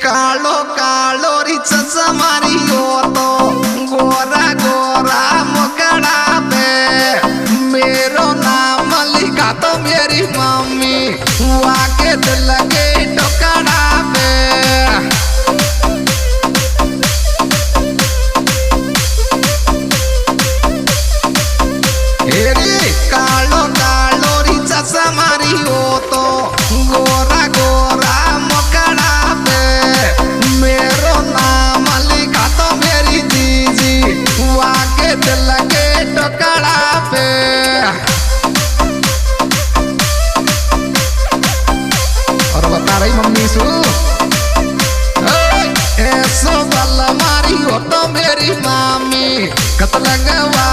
कालो कालो री चचा मारी हो तो गोरा गोरा मुकड़ा पे मेरो नाम लिखा तो मेरी मम्मी वाके दिल के टुकड़ा पे कालो कालो री चचा मारी हो तो गोरा गोरा मुकड़ा पे मेरो नाम लिखा तो मेरी जीजी वाके दिल के टुकड़ा पे और बता रही मम्मी सु ऐसो बल मारी हो तो मेरी मामी कतलंगवा